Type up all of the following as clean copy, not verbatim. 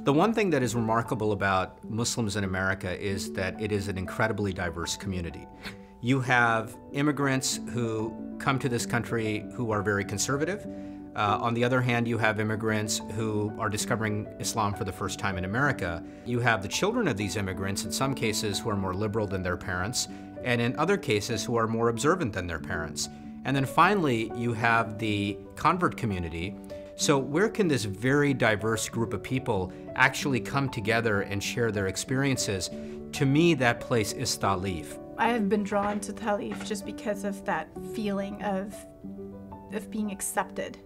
The one thing that is remarkable about Muslims in America is that it is an incredibly diverse community. You have immigrants who come to this country who are very conservative. On the other hand, you have immigrants who are discovering Islam for the first time in America. You have the children of these immigrants, in some cases, who are more liberal than their parents, and in other cases, who are more observant than their parents. And then finally, you have the convert community. So where can this very diverse group of people actually come together and share their experiences? To me, that place is Ta'leef. I have been drawn to Ta'leef just because of that feeling of being accepted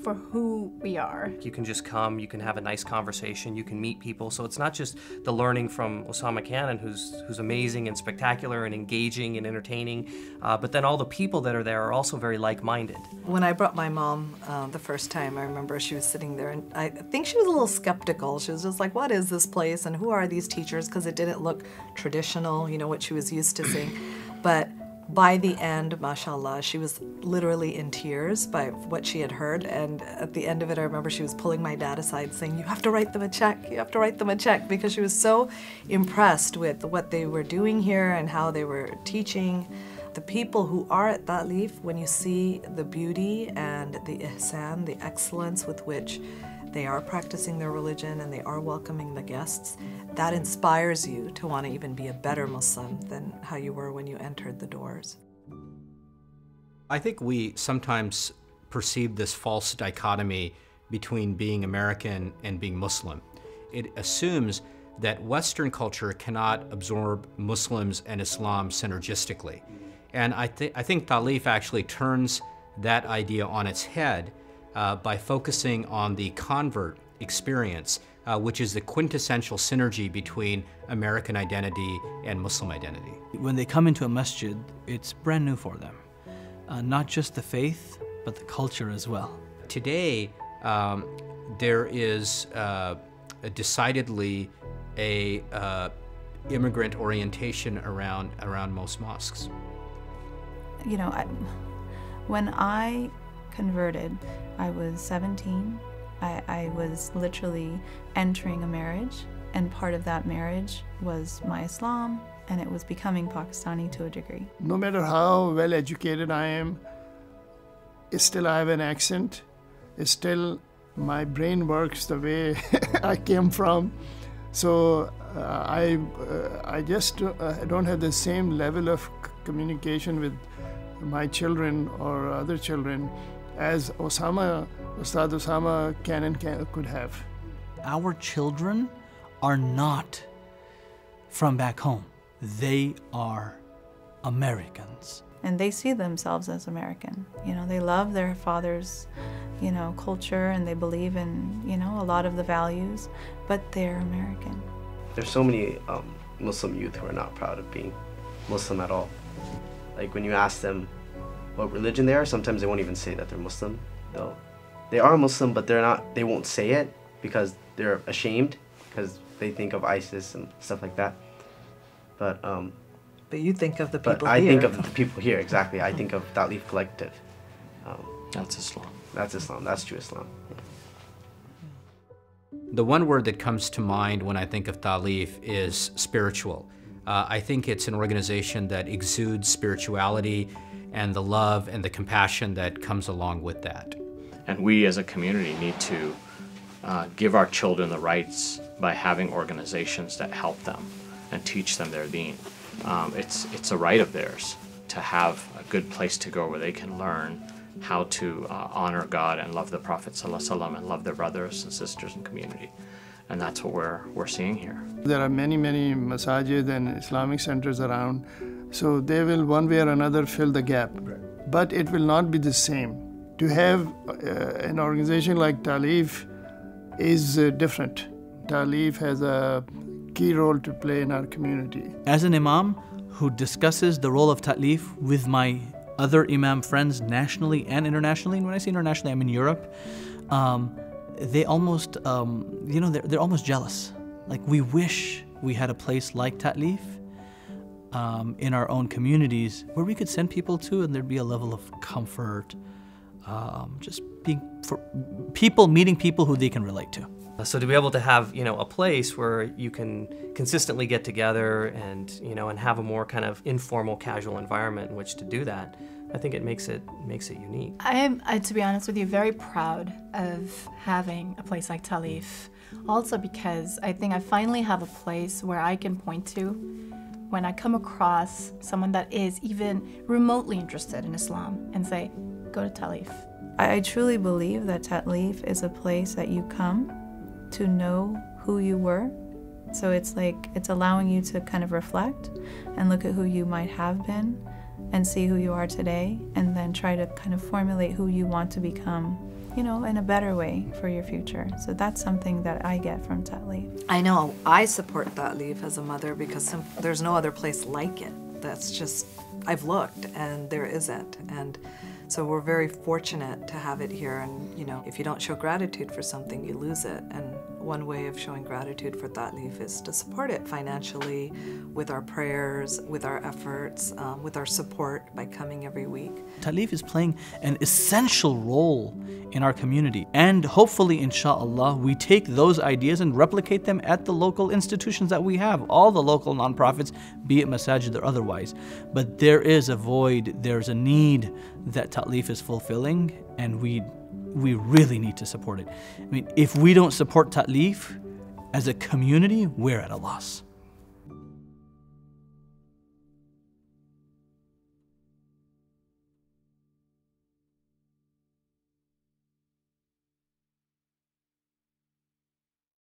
for who we are. You can just come, you can have a nice conversation, you can meet people. So it's not just the learning from Osama Cannon, who's amazing and spectacular and engaging and entertaining, but then all the people that are there are also very like-minded. When I brought my mom the first time, I remember she was sitting there, and I think she was a little skeptical. She was just like, what is this place and who are these teachers? Because it didn't look traditional, you know, what she was used to seeing. But by the end, mashallah, she was literally in tears by what she had heard, and at the end of it, I remember she was pulling my dad aside saying, you have to write them a check, you have to write them a check, because she was so impressed with what they were doing here and how they were teaching. The people who are at Ta'leef, when you see the beauty and the ihsan, the excellence with which they are practicing their religion and they are welcoming the guests, that inspires you to want to even be a better Muslim than how you were when you entered the doors. I think we sometimes perceive this false dichotomy between being American and being Muslim. It assumes that Western culture cannot absorb Muslims and Islam synergistically. And I think Ta'leef actually turns that idea on its head by focusing on the convert experience, which is the quintessential synergy between American identity and Muslim identity. When they come into a masjid, it's brand new for them. Not just the faith, but the culture as well. Today, there is decidedly a immigrant orientation around most mosques. You know, when I converted, I was 17. I was literally entering a marriage, and part of that marriage was my Islam, and it was becoming Pakistani to a degree. No matter how well educated I am, still I have an accent. Still my brain works the way I came from. So I just don't have the same level of communication with my children or other children as Ustad Osama Cannon could have. Our children are not from back home. They are Americans. And they see themselves as American. You know, they love their father's, you know, culture, and they believe in, you know, a lot of the values, but they're American. There's so many Muslim youth who are not proud of being Muslim at all. Like when you ask them what religion they are, sometimes they won't even say that they're Muslim. They are Muslim, but they won't say it because they're ashamed, because they think of ISIS and stuff like that. But you think of the people here. I think of the people here, exactly. I think of Ta'leef Collective. That's Islam. That's Islam. That's true Islam. Yeah. The one word that comes to mind when I think of Ta'leef is spiritual. I think it's an organization that exudes spirituality and the love and the compassion that comes along with that. And we as a community need to give our children the rights by having organizations that help them and teach them their deen. It's a right of theirs to have a good place to go where they can learn how to honor God and love the Prophet ﷺ and love their brothers and sisters and community. And that's what we're seeing here. There are many masajid and Islamic centers around, so they will one way or another fill the gap. But it will not be the same. To have an organization like Ta'leef is different. Ta'leef has a key role to play in our community. As an imam who discusses the role of Ta'leef with my other imam friends nationally and internationally, and when I say internationally, I mean Europe, they almost, you know, they're almost jealous. Like, we wish we had a place like Ta'leef in our own communities where we could send people to and there'd be a level of comfort, just being for people, meeting people who they can relate to. So to be able to have, a place where you can consistently get together and, and have a more kind of informal, casual environment in which to do that, I think it makes it unique. I am, to be honest with you, very proud of having a place like Talif. Also because I think I finally have a place where I can point to when I come across someone that is even remotely interested in Islam and say, go to Talif. I truly believe that Talif is a place that you come to know who you were. So it's like, it's allowing you to kind of reflect and look at who you might have been and see who you are today, and then try to kind of formulate who you want to become, in a better way for your future. So that's something that I get from Talif. I know I support Talif as a mother because there's no other place like it. That's just, I've looked and there isn't. And so we're very fortunate to have it here. And if you don't show gratitude for something, you lose it. And one way of showing gratitude for Talif is to support it financially, with our prayers, with our efforts, with our support by coming every week. Talif is playing an essential role in our community, and hopefully, inshallah, we take those ideas and replicate them at the local institutions that we have, all the local nonprofits, be it masajid or otherwise. But there is a void, there's a need that Talif is fulfilling, and we really need to support it. I mean, if we don't support Talif as a community, we're at a loss.